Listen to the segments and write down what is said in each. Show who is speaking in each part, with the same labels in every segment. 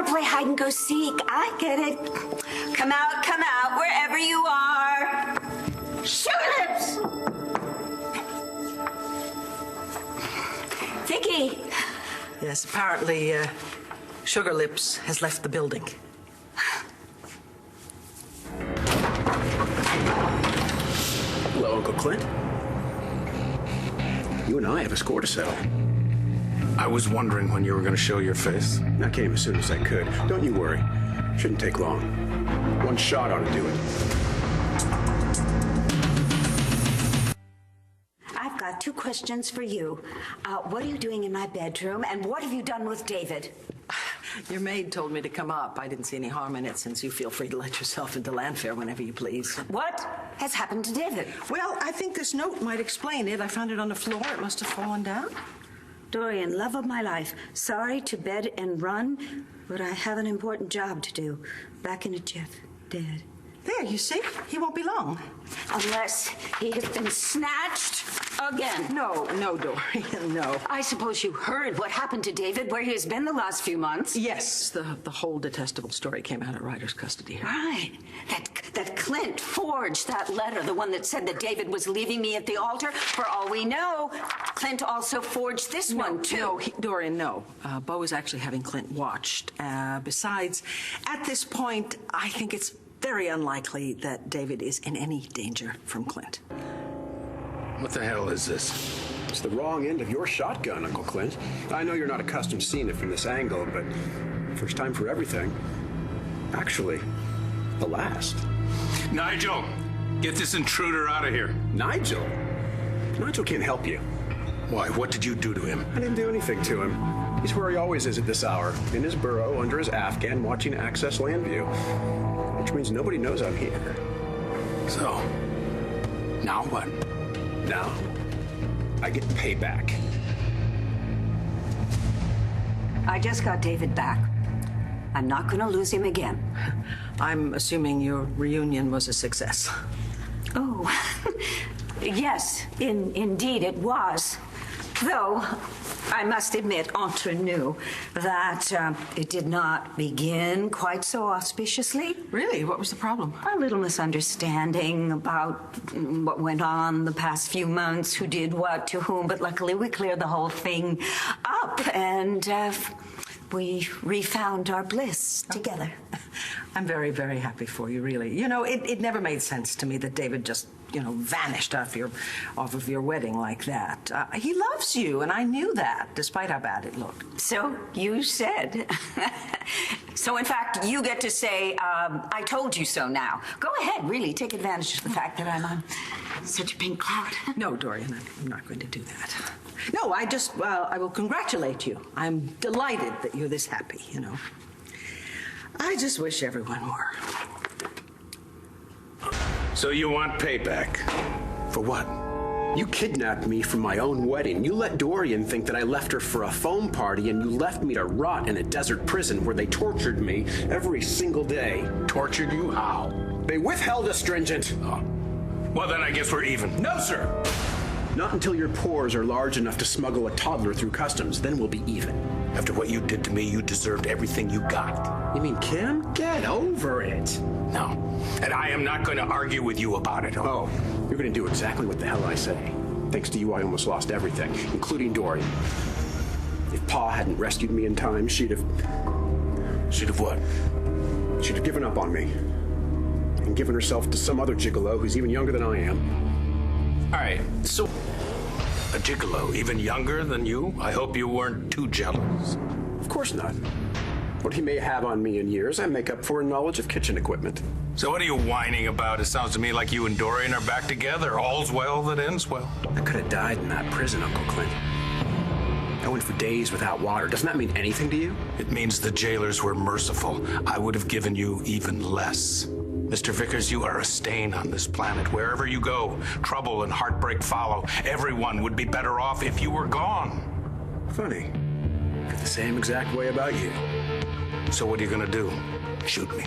Speaker 1: want to play hide and go seek. I get it. Come out, wherever you are. Sugar Lips! Viki!
Speaker 2: Yes, apparently, Sugar Lips has left the building.
Speaker 3: Hello, Uncle Clint. You and I have a score to settle.
Speaker 4: I was wondering when you were going to show your face.
Speaker 3: I came as soon as I could. Don't you worry. Shouldn't take long. One shot ought to do it.
Speaker 1: I've got 2 questions for you. What are you doing in my bedroom, and what have you done with David?
Speaker 2: Your maid told me to come up. I didn't see any harm in it, since you feel free to let yourself into Landfair whenever you please.
Speaker 1: What has happened to David?
Speaker 2: Well, I think this note might explain it. I found it on the floor. It must have fallen down.
Speaker 1: Dorian, love of my life, sorry to bed and run, but I have an important job to do. Back in a jiff, dead.
Speaker 2: There, you see? He won't be long.
Speaker 1: Unless he has been snatched again.
Speaker 2: No, Dorian, no.
Speaker 1: I suppose you heard what happened to David, where he has been the last few months.
Speaker 2: Yes, the whole detestable story came out at Ryder's custody here.
Speaker 1: Right. That Clint forged that letter, the one that said that David was leaving me at the altar. For all we know, Clint also forged this one, too.
Speaker 2: No, Dorian, no. Bo is actually having Clint watched. Besides, at this point, I think it's very unlikely that David is in any danger from Clint.
Speaker 4: What the hell is this?
Speaker 3: It's the wrong end of your shotgun, Uncle Clint. I know you're not accustomed to seeing it from this angle, but first time for everything. Actually, the last.
Speaker 4: Nigel, get this intruder out of here.
Speaker 3: Nigel? Nigel can't help you.
Speaker 4: Why? What did you do to him?
Speaker 3: I didn't do anything to him. He's where he always is at this hour, in his burrow under his Afghan watching Access Landview. Which means nobody knows I'm here.
Speaker 4: So, now what?
Speaker 3: Now, I get payback.
Speaker 1: I just got David back. I'm not going to lose him again.
Speaker 2: I'm assuming your reunion was a success.
Speaker 1: Oh, yes, indeed it was. Though, I must admit, entre nous, that it did not begin quite so auspiciously.
Speaker 2: Really? What was the problem?
Speaker 1: A little misunderstanding about what went on the past few months, who did what to whom, but luckily we cleared the whole thing up, and we refound our bliss together.
Speaker 2: I'm very, very happy for you, really. You know, it never made sense to me that David just, vanished off of your wedding like that. He loves you, and I knew that, despite how bad it looked.
Speaker 1: So you said. So, in fact, you get to say, I told you so now. Go ahead, really, take advantage of the fact that I'm on such a pink cloud.
Speaker 2: No, Dorian, I'm not going to do that. No, I will congratulate you. I'm delighted that you're this happy, I just wish everyone were.
Speaker 4: So you want payback? For what?
Speaker 3: You kidnapped me from my own wedding. You let Dorian think that I left her for a foam party, and you left me to rot in a desert prison where they tortured me every single day.
Speaker 4: Tortured you? How?
Speaker 3: They withheld astringent.
Speaker 4: Oh. Well, then I guess we're even.
Speaker 3: No, sir. Not until your pores are large enough to smuggle a toddler through customs. Then we'll be even.
Speaker 4: After what you did to me, you deserved everything you got.
Speaker 3: You mean Kim? Get over it.
Speaker 4: No. And I am not going to argue with you about it.
Speaker 3: Oh, you're going to do exactly what the hell I say. Thanks to you, I almost lost everything, including Dorian. If Pa hadn't rescued me in time, she'd have...
Speaker 4: She'd have what?
Speaker 3: She'd have given up on me. And given herself to some other gigolo who's even younger than I am.
Speaker 4: All right, so... A gigolo, even younger than you? I hope you weren't too jealous.
Speaker 3: Of course not. What he may have on me in years, I make up for in knowledge of kitchen equipment.
Speaker 4: So what are you whining about? It sounds to me like you and Dorian are back together. All's well that ends well.
Speaker 3: I could have died in that prison, Uncle Clint. I went for days without water. Doesn't that mean anything to you?
Speaker 4: It means the jailers were merciful. I would have given you even less. Mr. Vickers, you are a stain on this planet. Wherever you go, trouble and heartbreak follow. Everyone would be better off if you were gone.
Speaker 3: Funny. I feel the same exact way about you.
Speaker 4: So what are you gonna do? Shoot me?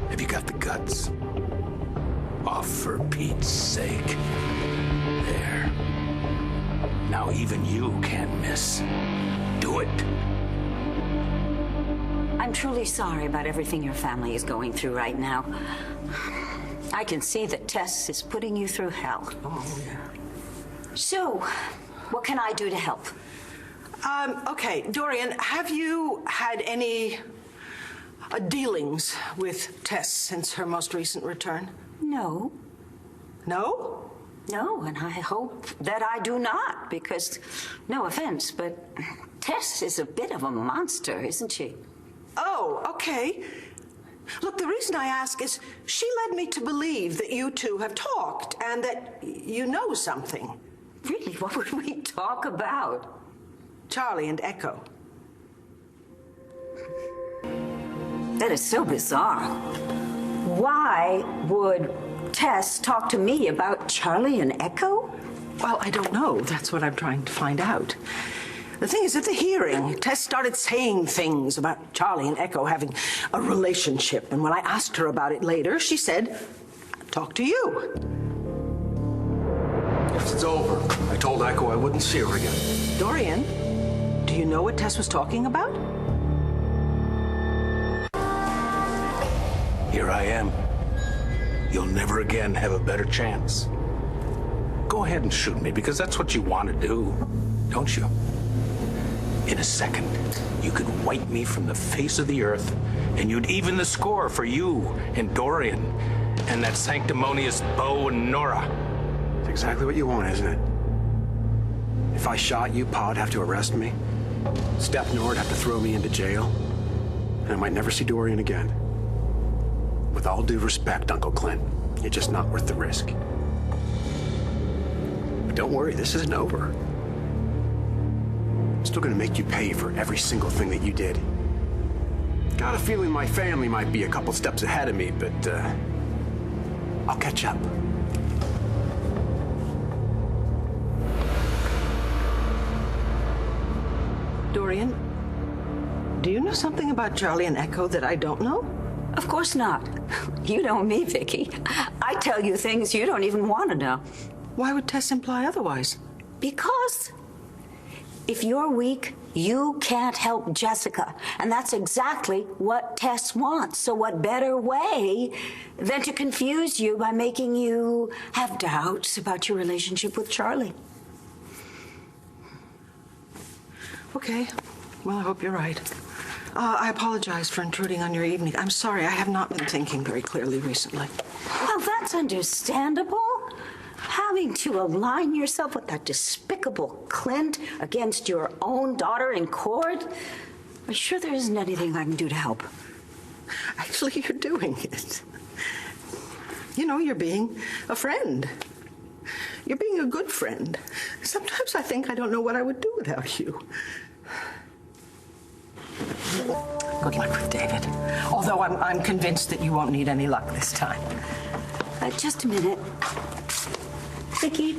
Speaker 4: Have you got the guts? Oh, for Pete's sake. There. Now even you can't miss. Do it.
Speaker 1: I'm truly sorry about everything your family is going through right now. I can see that Tess is putting you through hell.
Speaker 2: Oh, yeah.
Speaker 1: So, what can I do to help?
Speaker 2: Okay, Dorian, have you had any dealings with Tess since her most recent return?
Speaker 1: No.
Speaker 2: No?
Speaker 1: No, and I hope that I do not, because, no offense, but Tess is a bit of a monster, isn't she?
Speaker 2: Oh, okay. Look, the reason I ask is she led me to believe that you two have talked and that you know something.
Speaker 1: Really, what would we talk about?
Speaker 2: Charlie and Echo.
Speaker 1: That is so bizarre. Why would Tess talk to me about Charlie and Echo?
Speaker 2: Well, I don't know. That's what I'm trying to find out. The thing is, at the hearing, Tess started saying things about Charlie and Echo having a relationship. And when I asked her about it later, she said, talk to you.
Speaker 3: It's over. I told Echo I wouldn't see her again.
Speaker 2: Dorian, do you know what Tess was talking about?
Speaker 4: Here I am. You'll never again have a better chance. Go ahead and shoot me, because that's what you want to do, don't you? In a second, you could wipe me from the face of the earth, and you'd even the score for you and Dorian and that sanctimonious Bo and Nora.
Speaker 3: It's exactly what you want, isn't it? If I shot you, Pa would have to arrest me. Stepnor would have to throw me into jail. And I might never see Dorian again. With all due respect, Uncle Clint, you're just not worth the risk. But don't worry, this isn't over. I'm still gonna make you pay for every single thing that you did. Got a feeling my family might be a couple steps ahead of me, but I'll catch up.
Speaker 2: Dorian, do you know something about Charlie and Echo that I don't know?
Speaker 1: Of course not. You know me, Viki. I tell you things you don't even want to know.
Speaker 2: Why would Tess imply otherwise?
Speaker 1: Because if you're weak, you can't help Jessica. And that's exactly what Tess wants. So what better way than to confuse you by making you have doubts about your relationship with Charlie?
Speaker 2: Okay. Well, I hope you're right. I apologize for intruding on your evening. I'm sorry, I have not been thinking very clearly recently.
Speaker 1: Well, that's understandable. Having to align yourself with that despicable Clint against your own daughter in court? I'm sure there isn't anything I can do to help.
Speaker 2: Actually, you're doing it. You know, you're being a friend. You're being a good friend. Sometimes I think I don't know what I would do without you. Good luck with David. Although I'm convinced that you won't need any luck this time.
Speaker 1: Just a minute. Viki,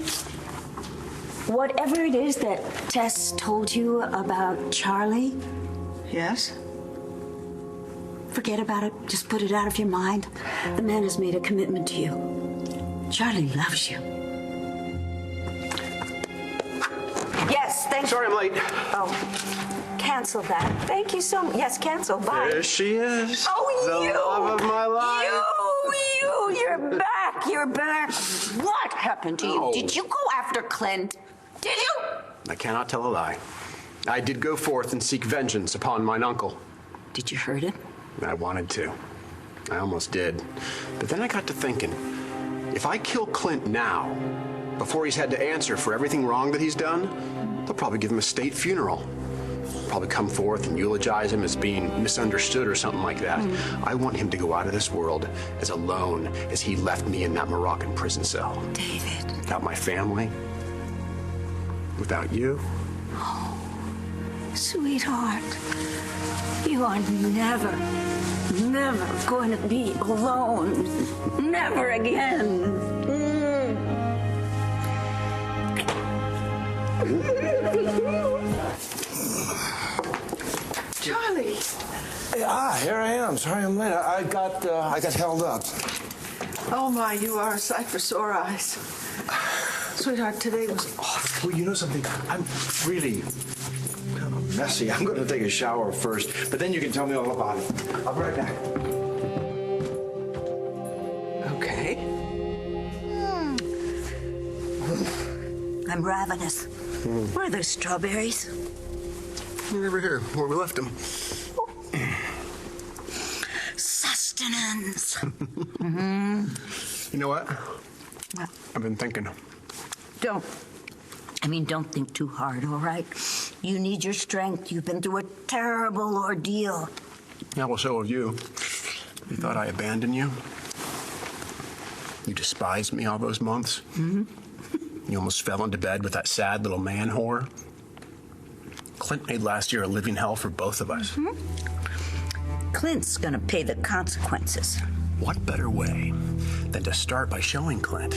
Speaker 1: whatever it is that Tess told you about Charlie,
Speaker 2: Yes?
Speaker 1: forget about it. Just put it out of your mind. The man has made a commitment to you. Charlie loves you. Yes, thank you.
Speaker 3: Sorry I'm late.
Speaker 1: Oh, cancel that. Thank you so much. Yes, cancel. Bye.
Speaker 3: There she is.
Speaker 1: Oh,
Speaker 3: the
Speaker 1: you!
Speaker 3: love of my life.
Speaker 1: You're back. You're back. What happened to you?
Speaker 3: Oh.
Speaker 1: Did you go after Clint? Did you?
Speaker 3: I cannot tell a lie. I did go forth and seek vengeance upon mine uncle.
Speaker 1: Did you hurt him?
Speaker 3: I wanted to. I almost did. But then I got to thinking, if I kill Clint now, before he's had to answer for everything wrong that he's done, they'll probably give him a state funeral. Probably come forth and eulogize him as being misunderstood or something like that. I want him to go out of this world as alone as he left me in that Moroccan prison cell.
Speaker 1: David.
Speaker 3: Without my family. Without you.
Speaker 1: Sweetheart, you are never going to be alone. Never again.
Speaker 2: Charlie!
Speaker 5: Here I am. Sorry I'm late. I got held up.
Speaker 2: Oh, my, you are a sight for sore eyes. Sweetheart, today was awful.
Speaker 5: Well, you know something? I'm really messy. I'm going to take a shower first, but then you can tell me all about it. I'll be right back.
Speaker 2: Okay.
Speaker 1: I'm ravenous. Where are those strawberries?
Speaker 3: Over here, where we left him.
Speaker 1: Sustenance.
Speaker 3: You know what?
Speaker 1: What?
Speaker 3: I've been thinking.
Speaker 1: Don't think too hard, all right? You need your strength. You've been through a terrible ordeal.
Speaker 3: Yeah, well, so have you. You thought I abandoned you? You despised me all those months? Mm-hmm. You almost fell into bed with that sad little man whore? Clint made last year a living hell for both of us.
Speaker 1: Mm-hmm. Clint's gonna pay the consequences.
Speaker 3: What better way than to start by showing Clint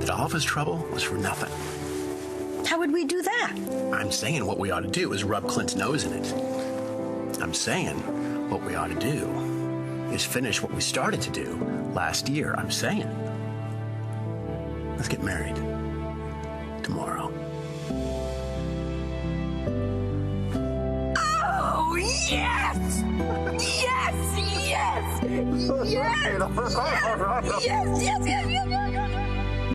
Speaker 3: that all of his trouble was for nothing?
Speaker 1: How would we do that?
Speaker 3: I'm saying what we ought to do is rub Clint's nose in it. I'm saying what we ought to do is finish what we started to do last year. I'm saying, let's get married tomorrow.
Speaker 1: Oh, yes! Yes! Yes! Yes! Yes! Yes! Yes! Yes! Yes! Yes! Yes!